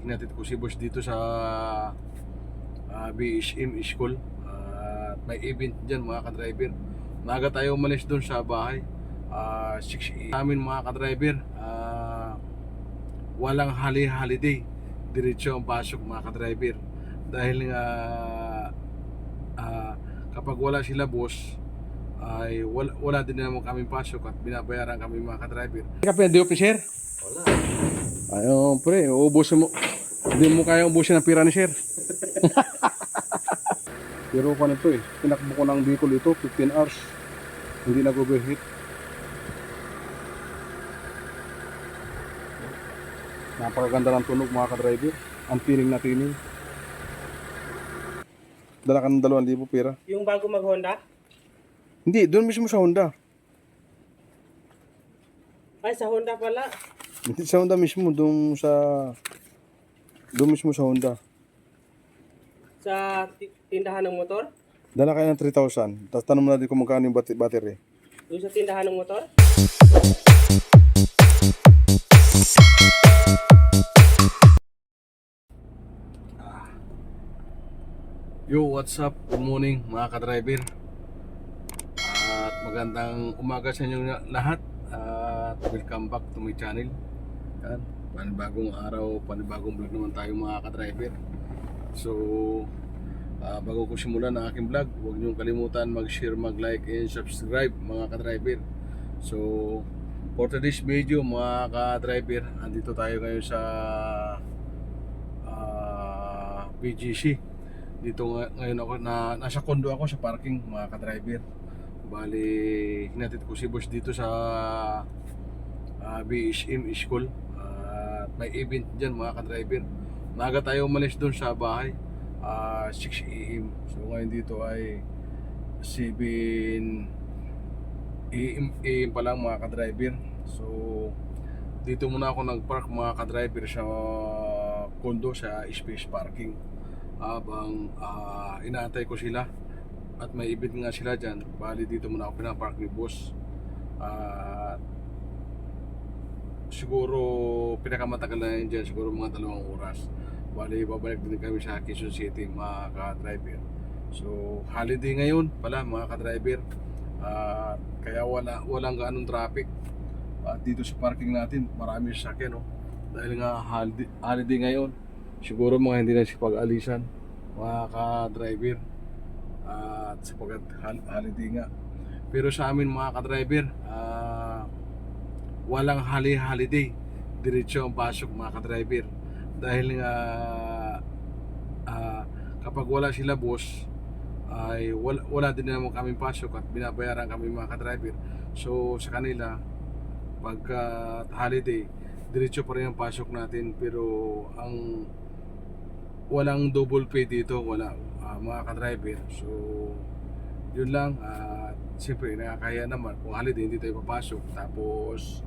hinatid ko si boss dito sa BHM School. At may event dyan mga ka-driver. Maaga tayo umalis doon sa bahay. 6 AM namin mga ka-driver. Walang holiday. Diretso ang pasok mga ka-driver. Dahil nga kapag wala sila boss, ay wala din naman kami pasok at binabayaran kami mga ka-driver. Hindi ka pinadiop ni sir? Wala. Ayun pre, uubusin mo. Hindi mo kaya ubusin ang pira ni sir. Pero ko nito tinakbo ko ng Bicol ito, 15 hours. Hindi nag-overheat. Napakaganda ng tunog mga ka-driver. Ang tining na tining. Dala ka ng 2,000 pera. Yung bago mag-Honda? Hindi, doon mismo sa Honda. Ay, sa Honda pala. Hindi sa Honda mismo, doon mismo sa Honda. Sa tindahan ng motor? Dala kayo ng 3,000. Tapos tanong mo natin kung magkano yung battery. Yung sa tindahan ng motor? Yo, what's up? Good morning mga ka-driver. At magandang umaga sa inyo lahat. At welcome back to my channel. Yan, panibagong araw, panibagong vlog naman tayo mga ka-driver. So, bago ko simulan ang aking vlog, huwag niyong kalimutan mag-share, mag-like, and subscribe mga ka-driver. So, for today's video mga ka-driver, andito tayo ngayon sa BGC. Dito ngayon ako nasa condo ako sa parking mga ka-driver. Bali hinatid ko si boss dito sa BHM School. At may event dyan mga ka-driver. Maaga tayo umalis doon sa bahay, 6 AM. So ngayon dito ay 7 AM pa lang mga ka-driver. So dito muna ako nag-park mga ka-driver sa condo sa space parking. Habang inaantay ko sila at may event nga sila dyan, bali dito muna ako pinapark ni boss. Siguro pinakamatagal na yun dyan, siguro mga 2 oras. Bali babalik din kami sa Quezon City mga ka-driver. So holiday ngayon pala mga ka-driver, kaya walang ganong traffic. At dito sa parking natin marami sasakyan, no? Dahil nga holiday ngayon, siguro mga hindi na sipag-alisan mga ka-driver at sapagkat holiday nga. Pero sa amin mga ka-driver, walang holiday. Diretso ang pasok mga ka-driver. Dahil nga kapag wala sila boss, ay wala din naman kami pasok at binabayaran kami mga ka-driver. So sa kanila, pagka holiday, diretso pa rin ang pasok natin. Pero ang walang double pay dito, wala mga ka-driver. So yun lang. Siyempre nakakaya naman kung holiday hindi tayo papasok. Tapos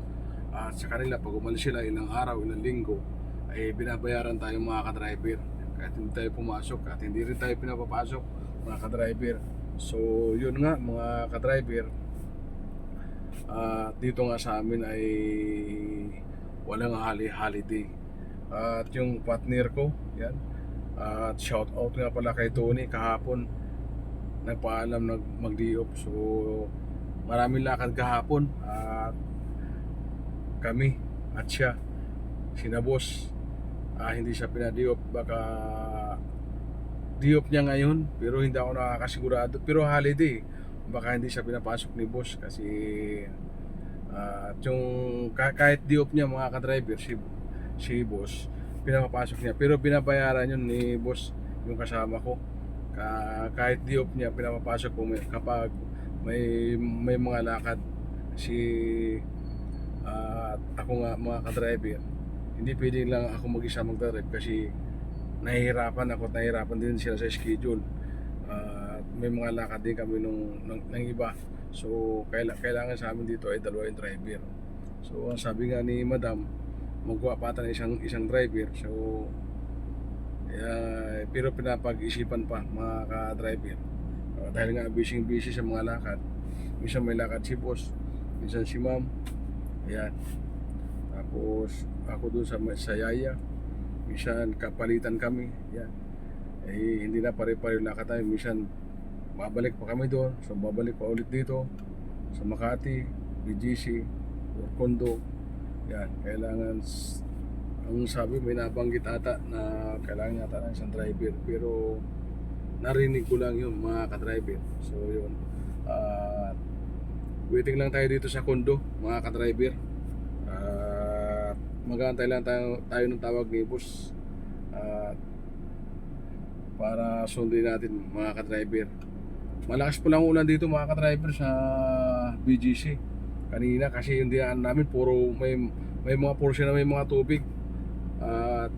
sa kanila pag umalis sila ilang araw, ilang linggo, ay binabayaran tayo mga ka-driver kahit hindi tayo pumasok at hindi rin tayo pinapapasok mga ka-driver. So yun nga mga ka-driver, dito nga sa amin ay walang holiday. At yung partner ko, yan, at shout out nga pala kay Tony kahapon, nagpaalam mag-diop. So maraming lakad kahapon at kami at siya, sina boss, hindi siya pinadiop. Baka diop niya ngayon pero hindi ako nakakasigurado. Pero holiday, baka hindi siya pinapasok ni boss kasi yung kahit diop niya mga ka-driver, si boss pinapapasok niya, pero binabayaran yun ni boss yung kasama ko. Kahit diop niya pinapapasok po kapag may mga lakad. Ako nga mga ka-driver, hindi pwedeng lang ako mag-isa mag-drive kasi nahihirapan din sila sa schedule. May mga lakad din kami ng iba. So kailangan sa amin dito ay 2 yung driver. So ang sabi nga ni madam, magkuha pa ng isang driver. So pero pinapag-isipan pa mga ka-driver, dahil nga busy sa mga lakad. Minsan may lakad si boss, minsan si ma'am, ayan. Tapos ako dun sa Yaya, minsan kapalitan kami. Yan. Eh, hindi na pare-pare lakad tayo. Minsan babalik pa kami doon. So babalik pa ulit dito sa Makati, BGC, or Condo. Yan, kailangan ang sabi may nabanggit ata na kailangan yata ng isang driver, pero narinig ko lang yun mga ka-driver. So yun, waiting lang tayo dito sa Condo mga ka-driver. Mag-aantay lang tayo ng tawag ni boss para sundin natin mga ka-driver. Malakas po lang ulan dito mga ka-driver sa BGC kanina, kasi yung dinaan namin puro may mga portion na may mga tubig at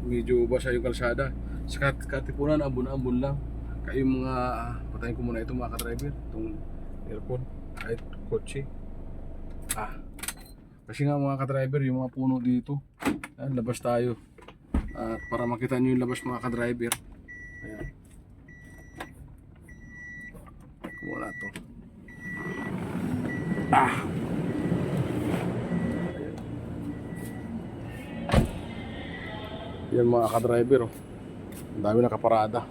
medyo basa yung kalsada. Sa Katipunan ambon-ambon lang. Kaya yung mga patayin ko muna ito mga ka-driver, itong aircon kahit kotse. Kasi nga mga ka-driver, yung mga puno dito, ayan, labas tayo at para makita nyo yung labas mga ka-driver. Ayan, wala to. Yan mga ka-driver, oh. Ang dami nakaparada.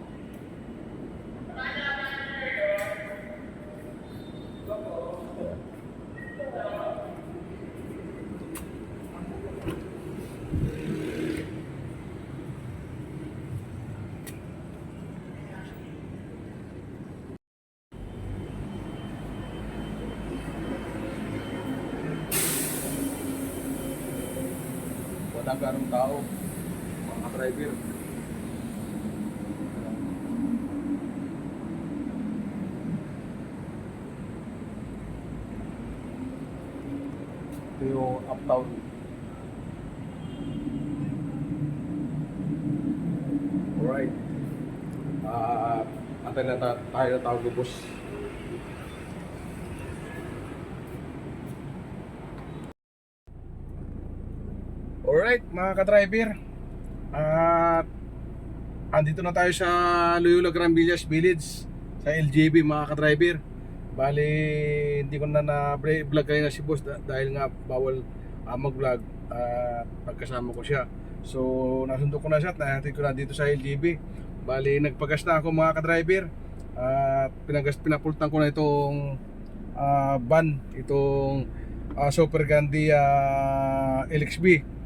Walang ganong tao mga driver. Ito yung uptown. Alright, antay na tayo na tawag ni boss. Alright mga ka-driver, at andito na tayo sa Loyola Grand Villas Village sa LJB mga ka-driver. Bali hindi ko na vlog kayo na si boss dahil nga bawal mag-vlog at pagkasama ko siya. So nasundo ko na siya at nahatid ko na dito sa LJB. Bali nagpagas na ako mga ka-driver at pinapultan ko na itong van, itong Super Gandhi LXB.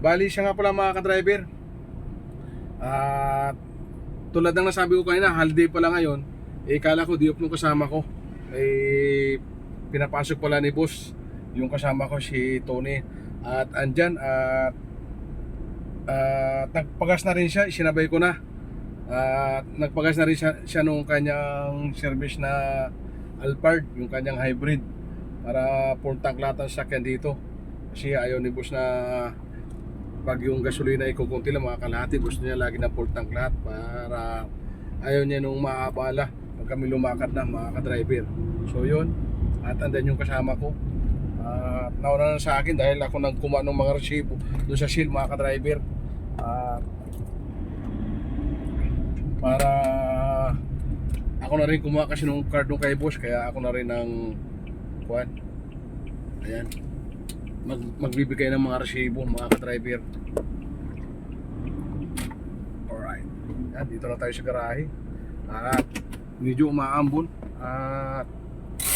Bali siya nga pala mga ka-driver, tulad ng nasabi ko kanina, holiday pala ngayon. Kala ko di off nung kasama ko, pinapasok pala ni boss yung kasama ko si Tony. At andyan at nagpagas na rin siya, isinabay ko na. At nagpagas na rin siya nung kanyang service na Alphard, yung kanyang hybrid, para full tank lahat ang sakyan dito. Kasi ayaw ni boss na pag yung gasolina ay kukunti lang mga kalahati, gusto niya lagi na full tank lahat para ayaw niya nung maabala pag kami lumakad na mga ka-driver. So yun, at andan yung kasama ko. Nauna na sa akin dahil ako nagkuma ng mga resibo doon sa Shell mga ka-driver. Para ako na rin kumuha kasi nung card nung kay boss, kaya ako na rin ng kuwan. Ayan, magbibigay ng mga resibo mga ka-driver. Alright, yan, dito na tayo sa garahe at medyo umaambon. At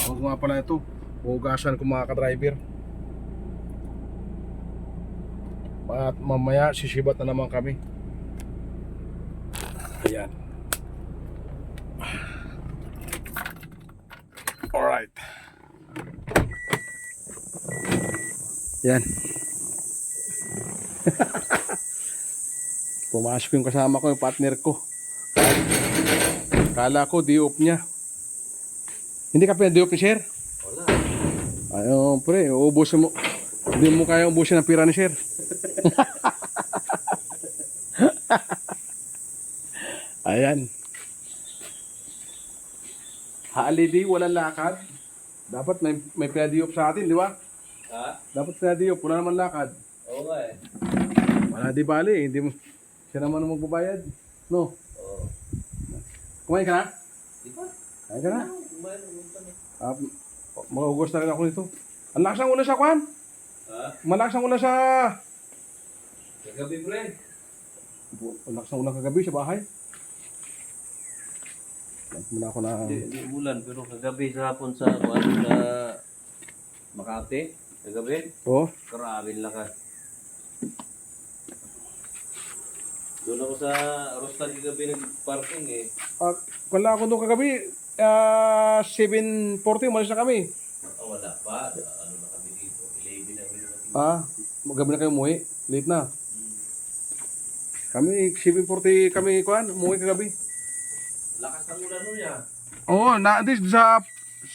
huwag nga pala ito, hugasan ko mga ka-driver at mamaya sisibat na naman kami. Ayan, alright. Yan. Pumasok yung kasama ko, yung partner ko. Kala ko di-off niya. Hindi ka di-off ni sir? Wala. Ayun pre, uubusin mo. Hindi mo kaya ubusin ang pira ni sir. Ayan. Holiday, walang lakad. Dapat may pinadi-off sa atin, di ba? Ha? Dapat pinadi-off, wala naman lakad. Oo nga eh. Wala di bali, hindi mo. Siya naman ang magbabayad. No? Oo. Kumain ka na? Di ba? Kumain ka na? Kumain na. Mag-ugos na rin ako nito. Ang lakas ang ulan sa kwan. Ha? Malakas ang ulan sa... Kagabi pre. Ang lakas ng ulan kagabi sa bahay. Muna ako na... Hindi ulan, pero kagabi sa hapon sa Makati, kagabi, Oh, karabing lakas. Doon ako sa Rostan kagabi nag-parking eh. wala ako doon kagabi. 7:40 umalis na kami. Oh, wala pa. Ano na kami dito? 11 na kami natin. Magabi na kayo umuwi. Late na. Kami, 7:40 kami, umuwi kagabi. Lakas ng ulan nun ya. Oo, this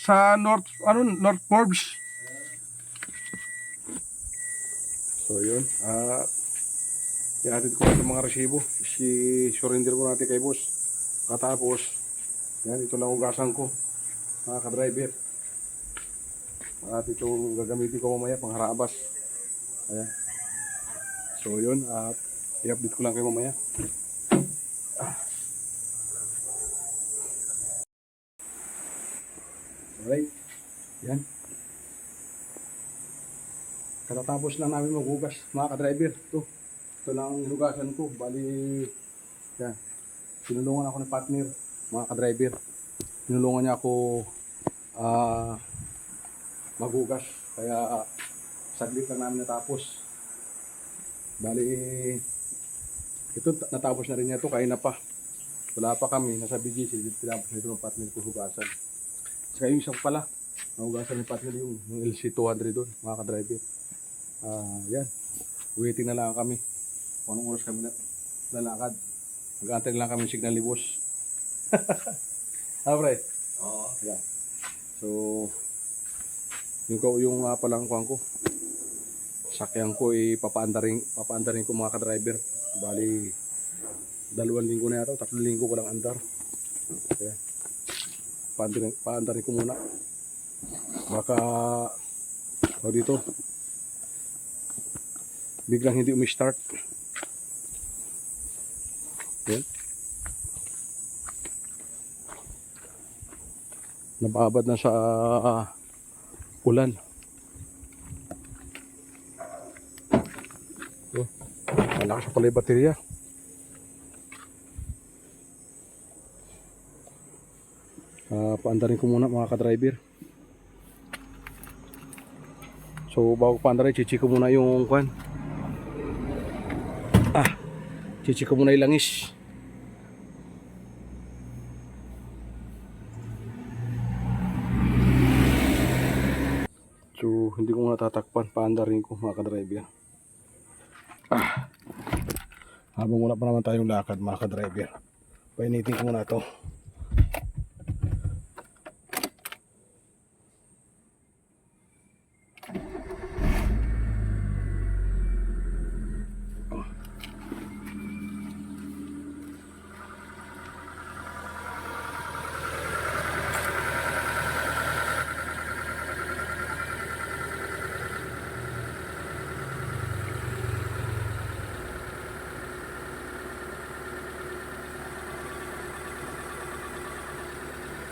sa North Forbes. So yun, ihatid ko yung mga resibo. Surrender ko natin kay boss. Katapos, yan, ito lang ugasan ko, mga ka-driver. At itong gagamitin ko mamaya pang harabas. Ayan. So yun, i-update ko lang kayo mamaya. Alright, yan. Katatapos lang namin maghugas, mga ka-driver. Ito lang ang hinugasan ko. Bali, yan. Sinulungan ako ng partner, mga ka-driver. Sinulungan niya ako maghugas. Kaya saglit lang namin natapos. Bali, ito natapos na rin niya ito. Kain na pa. Wala pa kami. Nasa BGC. Tinapos na ito ng partner ko hugasan. Saka yung isang pala. Nahugasan ng partner yung LC200 doon, mga ka-driver. Yan. Waiting na lang kami. Kung anong oras kami lalakad. Mag-aantay lang kami signal ni boss. Pre? Oo. Yeah. So, yung palang kuhan ko. Sakyan ko papaandarin ko mga ka-driver. Bali, 2 linggo na yata, 3 linggo ko lang andar. Kaya, paandarin ko muna. Baka, dito, biglang hindi umi-start. Yan. Nababad na sa ulan. So, malakas pala yung baterya. Paandarin ko muna mga ka-driver. So bago paandarin, chichi ko muna yung kwan. Chichi ko muna yung langis. So hindi ko muna tatakpan, paandarin ko mga ka-driver. Habang wala pa naman tayong lakad mga ka-driver, painitin ko muna ito.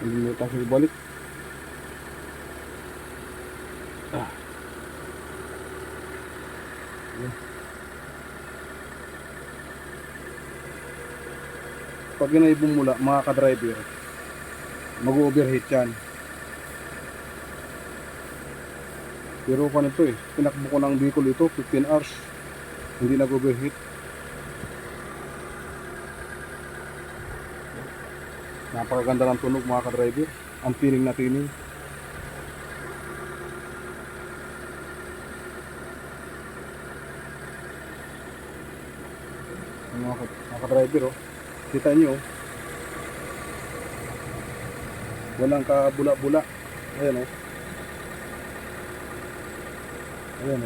Hindi mo tayo balik. Pag yun ay bumula mga ka-driver, mag-overheat yan. Pero pa nito tinakbo ko ng Bicol ito 15 hours, hindi nag-overheat. Napakaganda ng tunog mga ka-driver, ang tining na tining. Mga ka-driver kita nyo, walang kabula-bula. Ayan ayan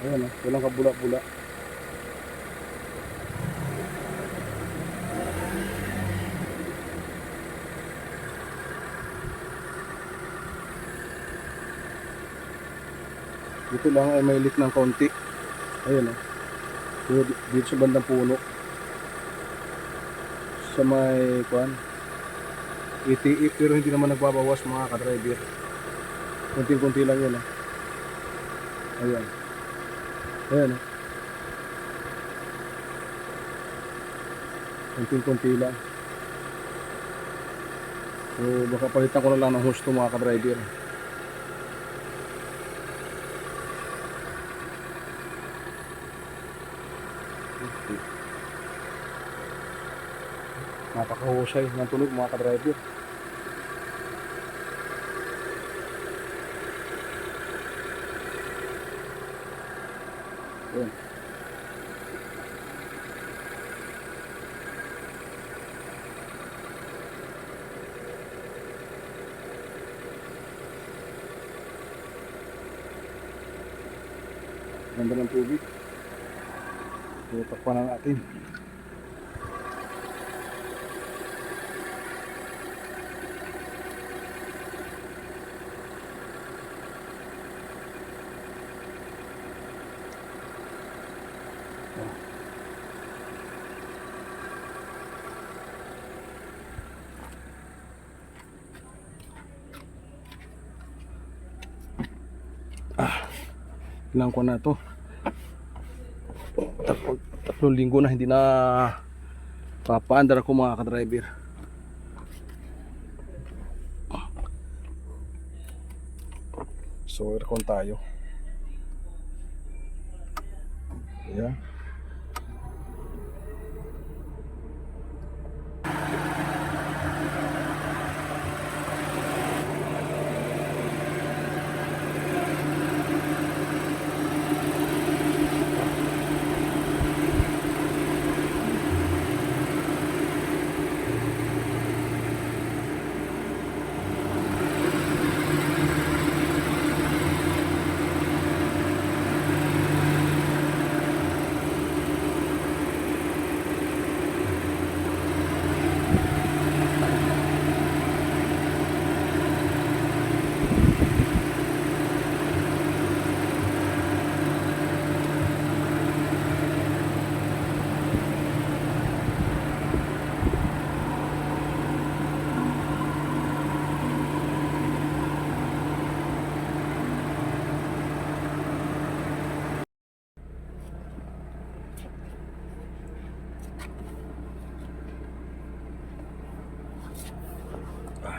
ayan walang kabula-bula. Dito lang ay may leak ng kaunti. Ayan dito sa bandang puno. Sa may kuan. Itiip pero hindi naman nagbabawas mga ka-driver. Kunti-kunti lang yun Ayan. Ayan o. Kunting-kunti lang. So baka palitan ko na lang ng husto mga ka-driver. Napakahusay ng tunog mga ka-driver. Ayan. Ganda ng tubig. So takpan na natin. Ilang ko na to. Tatlong linggo na hindi na papaandar ako mga ka-driver. So aircon tayo. Ayan.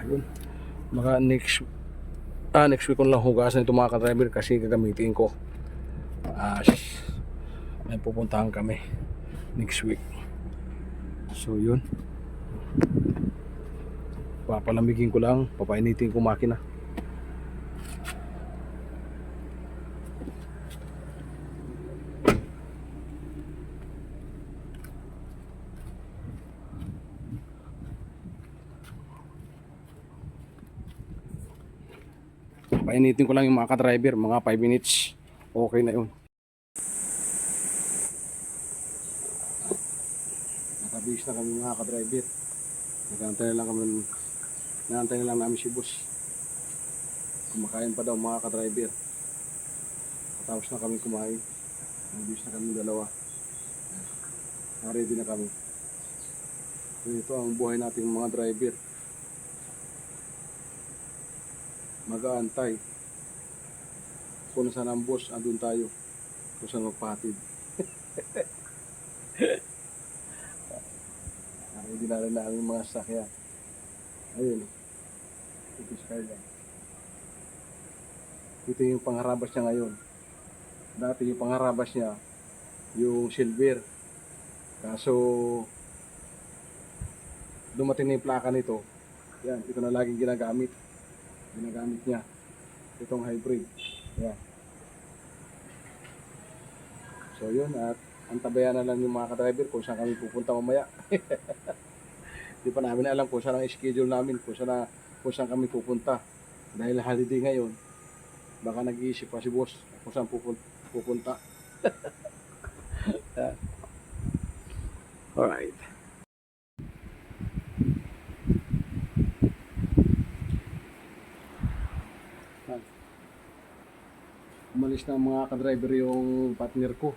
Yun. Mga next week ko lang hugasan ito mga ka-driver kasi gagamitin ko. May pupuntahan kami next week. So yun. Papalamigin ko lang, papainitin ko makina. Painitin ko lang yung mga ka-driver, mga 5 minutes. Okay na yun. Nakabihis na kami mga ka-driver. Nagantay na lang namin si boss. Kumakain pa daw mga ka-driver. Tapos na kami kumain. Nabihis na kami dalawa. Ready na kami. So ito ang buhay nating mga driver. Mag-aantay. Kung nasaan ang boss, andun tayo. Kung saan magpahatid. Hindi na rin namin mga sasakyan. Ayun. Ito si Carla. Ito yung pangharabas niya ngayon. Dati yung pangharabas niya, yung silver. Kaso, dumating na yung plaka nito. Yan, ito na laging ginagamit. Ginagamit niya. Itong hybrid. Yan. So yun, at antabayan na lang yung mga ka-driver kung saan kami pupunta mamaya. Hindi pa namin alam kung saan ang schedule namin, kung saan kami pupunta. Dahil holiday ngayon, baka nag-iisip pa si boss kung saan pupunta. Alright. Umalis na mga ka-driver yung partner ko.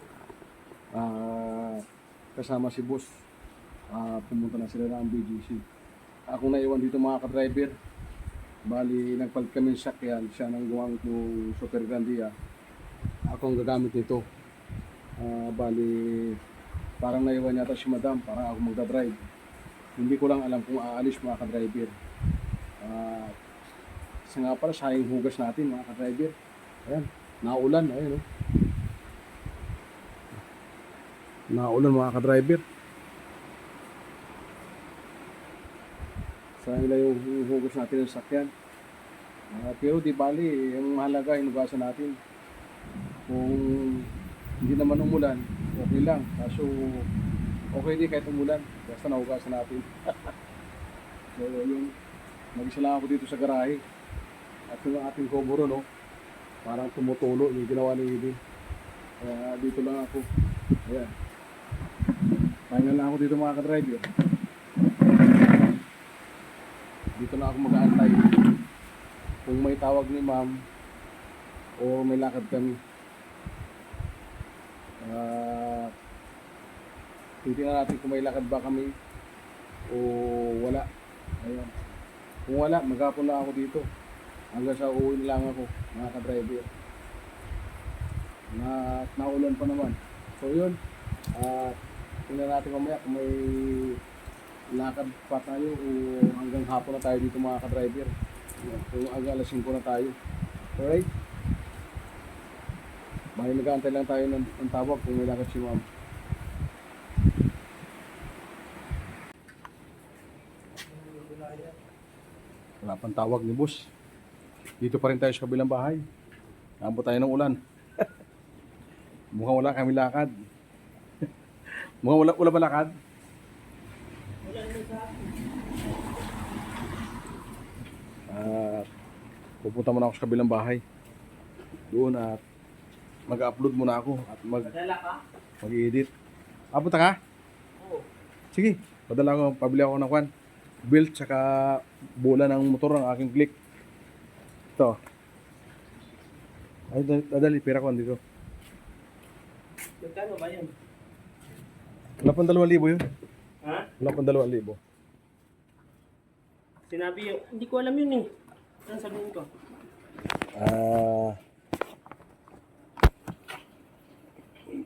Kasama si boss. Pumunta na sila ng BGC. Ako naiwan dito mga ka-driver. Bali, nagpalit kami ng sakyan. Siya nang guwang to Super Grandia. Ako ang gagamit nito. Bali, parang naiwan yata si madam, parang ako magdadrive. Hindi ko lang alam kung aalis mga ka-driver. Kasi nga pala, sayang hugas natin mga ka-driver. Ayan, naulan, ayun oh. Naulan mga ka-driver. Sayang lang yung hugas natin ng sakyan. Pero di bali, yung mahalaga, hinugasan natin. Kung hindi naman umulan, okay lang. Kaso, okay din kahit umulan. Basta nahugasan natin. So, yun. Mag-isa lang ako dito sa garahe. At yung ating koboro, no? Parang tumutulo yung ginawa ni Edie. Kaya dito lang ako. Ayan. Pahinga lang ako dito mga ka-driver. Dito na ako mag-aantay. Kung may tawag ni ma'am o may lakad kami. Titingnan natin kung may lakad ba kami o wala. Ayan. Kung wala, maghapon na ako dito. Hanggang sa uuwi lang ako, mga ka-driver. Naulan pa naman. So yun. Tingnan natin mamaya kung may lakad pa tayo o hanggang hapon na tayo dito mga ka-driver. Kung hanggang alas 5 na tayo. Alright? Bali nag-aantay lang tayo ng tawag kung may lakad si ma'am. Wala pang tawag ni boss. Dito pa rin tayo sa kabilang bahay. Naabot tayo ng ulan. Mukhang wala kami lakad. Mukhang wala ba lakad? Pupunta muna ako sa kabilang bahay. Doon at mag-upload muna ako at mag-edit. Punta ka? Oo. Sige, padala ko, pabili ako ng kwan. Belt saka bola ng motor ng aking click. Ito. Ay, dadali, pera ko dito. Magkano ba yan? Wala pang 2,000 yun. Ha? Wala pang 2,000. Sinabi yung, hindi ko alam yun eh. Ano sabihin ko?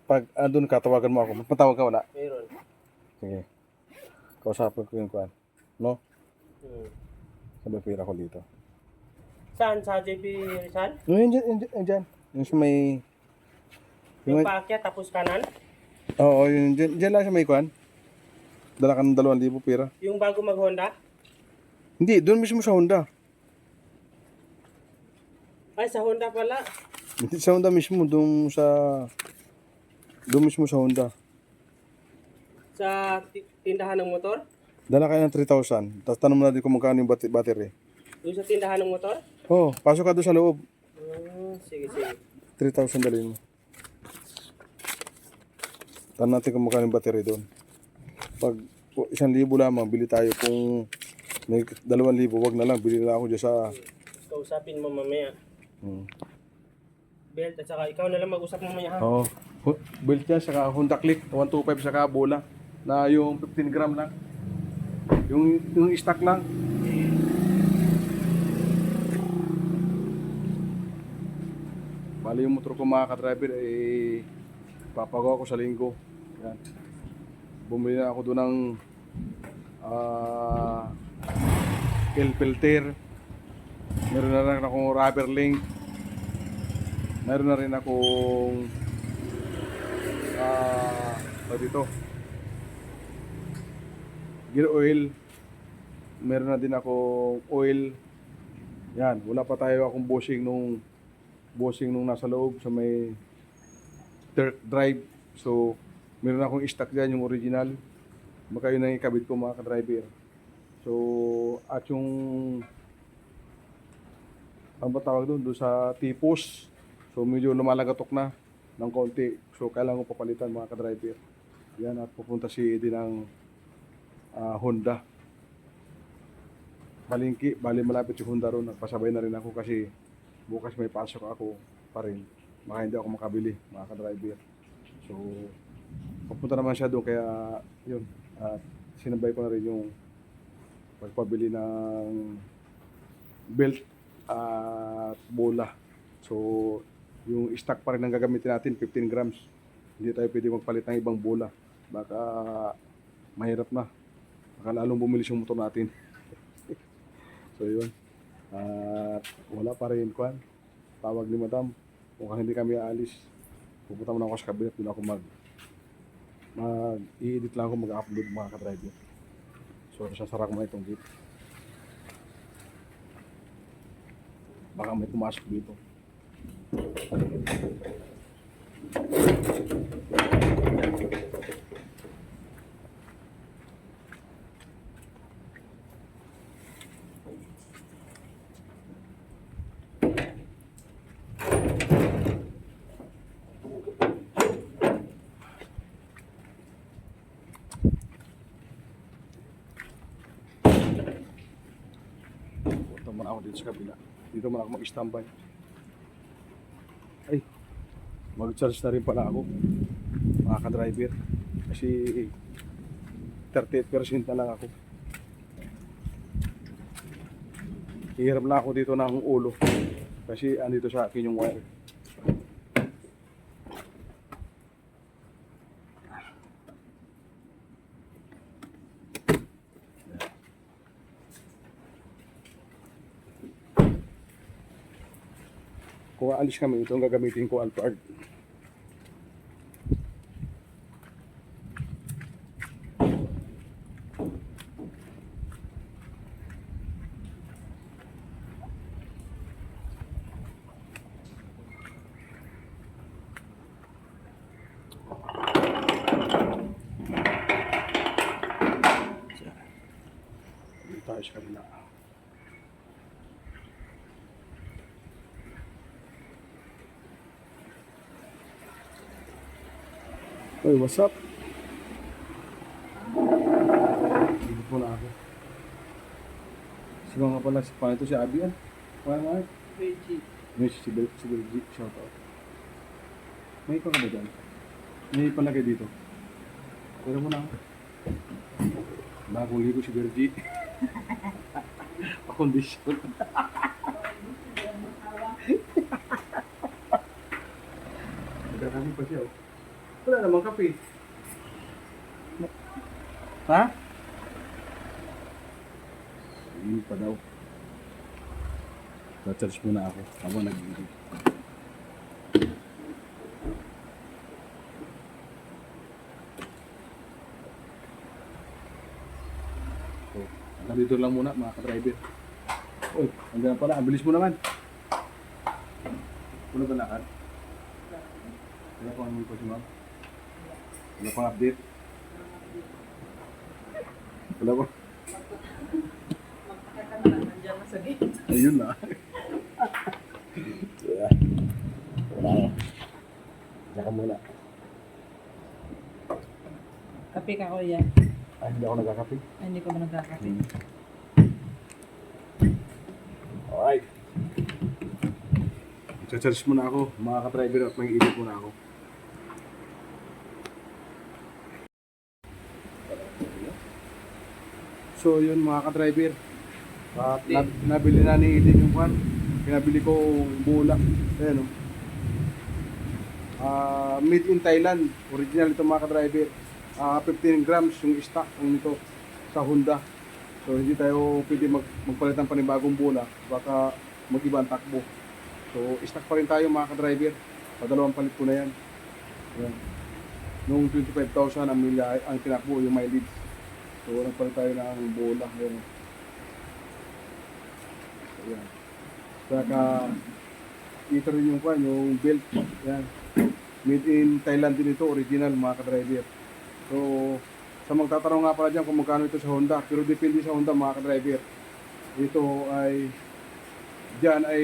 Pag andun ka, tawagan mo ako. Magpatawag ka, wala? Meron. Sige. Kausapin ko yung kwan. No? Hmm. Sabi pera ko dito. Saan? Sa JP Rizal? No, yun dyan. Yung sa may... Yung paakyat tapos kanan? Oo, yun dyan lang sa may kwan. Dala ka ng 2,000 pera. Yung bago mag-Honda? Hindi, doon mismo sa Honda. Ay, sa Honda pala. Hindi sa Honda mismo, doon mismo sa Honda. Sa tindahan ng motor? Dala ka ng 3,000. Tapos tanong mo na din kung magkano yung battery. Yung sa tindahan ng motor? Oo, pasok ka doon sa loob. Sige, sige. 3,000 dalhin mo. Tanong natin kung magkano yung battery doon. Pag 1,000 lamang, bili tayo. Kung may 2,000, wag na lang. Bili na ako dyan sa... Kausapin mo mamaya. Belt at saka ikaw na lang mag-usap mamaya ha? Oo. Belt niya, saka Honda Click, 125, saka bola. Na yung 15 gram lang. Yung stock lang. Bali yung motor ko mga ka-driver ay papagawa ko sa linggo. Yan. Bumili na ako doon ng oil filter. Meron na rin akong rubber link. Meron na rin akong dito gear oil. Meron na din akong oil. Yan, wala pa tayo akong bushing nung nasa loob sa may dirt drive. So, meron akong stock dyan, yung original. Makayo na ikabit ko mga ka-driver. So, at yung ano ba tawag doon sa tipos. So, medyo lumalagatok na ng konti. So, kailangan ko papalitan mga ka-driver. Yan, at pupunta si Eddie ng Honda. Bali malapit si Honda ron. Nagpasabay na rin ako kasi bukas may pasok ako pa rin. Baka hindi ako makabili mga ka-driver. So, papunta naman siya doon kaya yun. At sinabay ko na rin yung pagpabili ng belt at bola. So, yung stock pa rin ang gagamitin natin, 15 grams. Hindi tayo pwede magpalit ng ibang bola. Baka mahirap na. Baka lalong bumilis yung motor natin. So yun. At wala pa rin kwan. Tawag ni madam. Kung hindi kami aalis, pupunta muna ako sa kabinet. Doon ako i-edit lang ako, mag-upload mga ka-driver. So sasara ko na itong gate. Baka may pumasok dito. Punta muna ako dito sa kabila. Dito muna ako mag-standby. Ay, mag-charge na rin pala ako, mga ka-driver. Kasi 38% na lang ako. Hihiram na ako dito ng ulo. Kasi andito sa akin yung wire. Kung aalis kami, ito ang gagamitin ko, Alphard. Dito tayo sa kabila. Hey, what's up? Dito po na ako. Sino nga pala, paano ito si Abby? Paano nga? Reggie. May si Belgi, shout out. May pa ka ba dyan? May palagay dito. Pero mo na ako. Bagong ligo si Belgi. Pa-condition. Nagkakami pa siya, oh. Wala namang kape. Ha? Hindi pa daw. Sa-charge muna ako habang nag-iigit. So, hanggang dito lang muna mga ka-driver. Uy, hanggang na pala. Ang bilis mo naman. Puno ba lakad? Wala pa ang ko si ma'am? Wala pang update? Wala pa? Magpakita na lang, nandiyan na sa gate. Ayun na. Yeah. Wala na. Saka muna. Kape ka, kuya. Ay, hindi ako nagkakape. Ay, hindi ko mo nagkakape. Alright. Cha-charge muna ako, mga ka-driver, at may edit muna ako. So yun mga ka-driver. At nabili na ni Eden yung kwan. Pinabili ko bola. Ayan o. Made in Thailand. Original ito mga ka-driver. 15 grams yung stock nito sa Honda. So hindi tayo pwede magpalit ng panibagong bola. Baka mag-iba ang takbo. So stock pa rin tayo mga ka-driver. Padalawang palit ko na yan. Ayan. Nung 25,000 ang tinakbo yung mileage. So nagpalit tayo ng bola. Ayan. Ayan. Saka ito rin yung kwan, yung belt. Ayan. Made in Thailand din ito, original mga ka-driver. So sa magtatanong nga pala dyan kung magkano ito sa Honda, pero depende sa Honda mga ka-driver. Ito ay dyan ay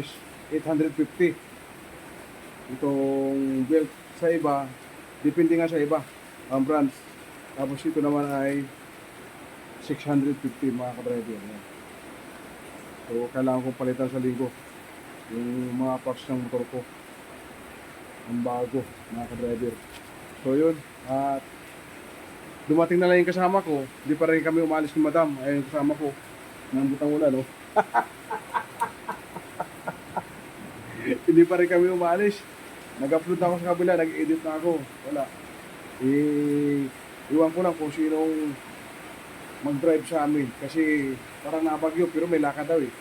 is 850. Itong belt sa iba, depende nga sa iba ang brands. Tapos ito naman ay 650 mga ka-driver. Ayan. So kailangan kong palitan sa linggo yung mga parts ng motor ko. Ang bago mga ka-driver. So yun, at dumating na lang yung kasama ko. Hindi pa rin kami umalis ni madam. Ayun yung kasama ko. Nambutang ulan, no? Hindi pa rin kami umalis. Nag-upload na ako sa kabila, nag-edit na ako. Wala. Iwan ko lang kung sinong mag-drive sa amin. Kasi parang nabagyo, pero may lakad daw eh.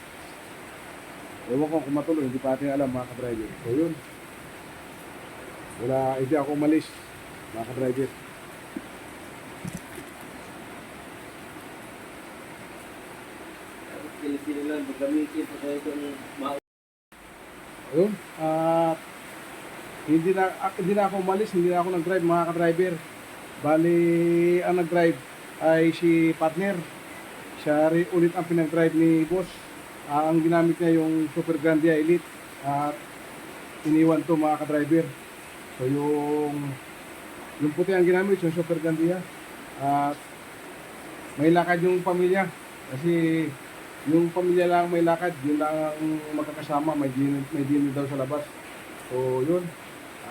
Ewan ko kung matuloy, hindi pa natin alam mga ka-driver. So yun. Wala, hindi ako umalis, mga ka-driver. Pili-pili lang, pagkamitin pa kayo itong Ayun. At hindi na ako umalis, hindi na ako nag-drive mga ka-driver. Bali, ang nag-drive ay si partner. Siya rin ulit ang pinag-drive ni boss. Ang ginamit niya yung Super Grandia Elite at iniwan to mga ka-driver. So yung puti ang ginamit, yung Super Grandia. At may lakad yung pamilya. Kasi yung pamilya lang may lakad, yun lang ang magkakasama, may dinner daw sa labas. So yun.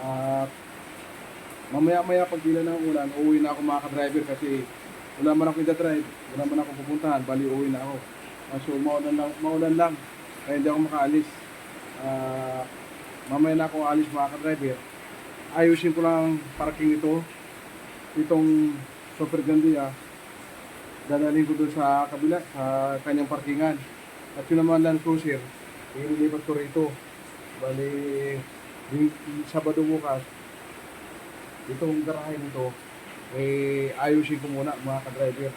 At mamaya-maya pag dila ng ulan, uuwi na ako mga ka-driver kasi wala man ako drive, wala man ako pupuntahan, bali uuwi na ako. So maulan lang, kaya hindi ako makaalis. Mamaya na ako alis mga ka-driver. Ayusin ko lang parking ito, itong Super Gandia. Dadalhin ko doon sa kabila, sa kanyang parkingan. At yun naman Land Cruiser, ililipat ko rito. Bali, yung Sabado bukas, itong garahe nito, ayusin ko muna mga ka-driver.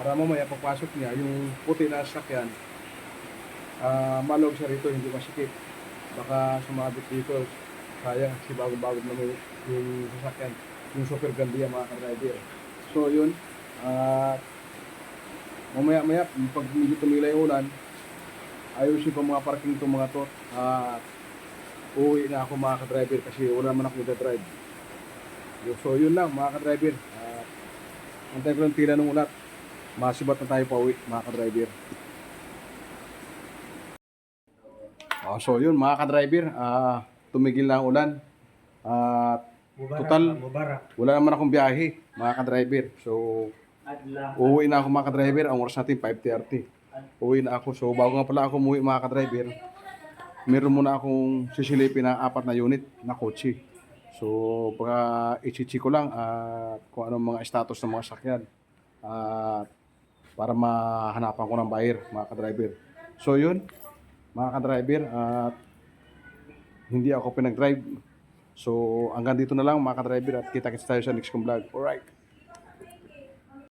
Para mamaya pagpasok niya, yung puti na sasakyan, malog siya rito, hindi masikip. Baka sumabit dito, sayang, kasi bago-bago naman yung sasakyan, yung Super Gandia mga ka-driver. So yun, mamaya-maya, pag medyo tumila yung ulan, ayusin ko mga parking itong mga to. Uwi na ako mga ka-driver kasi wala naman ako nag-drive. So yun lang mga ka-driver. Antay ko lang tila ng ulat. Masibat na tayo pa uwi mga ka-driver. So yun mga ka-driver, tumigil na ang ulan. Total, wala naman akong biyahe mga ka-driver. So uuwi na ako mga ka-driver. Ang oras natin 5:30. Uuwi na ako. So bago nga pala ako umuwi mga ka-driver, meron muna akong sisilipin ng 4 na unit na kotse. So baka ichichi ko lang kung anong mga status ng mga sakyan para mahanapan ko ng buyer mga ka-driver. So yun mga ka-driver, hindi ako pinag-drive. So hanggang dito na lang mga ka-driver at kita-kits tayo sa next kong vlog. Alright.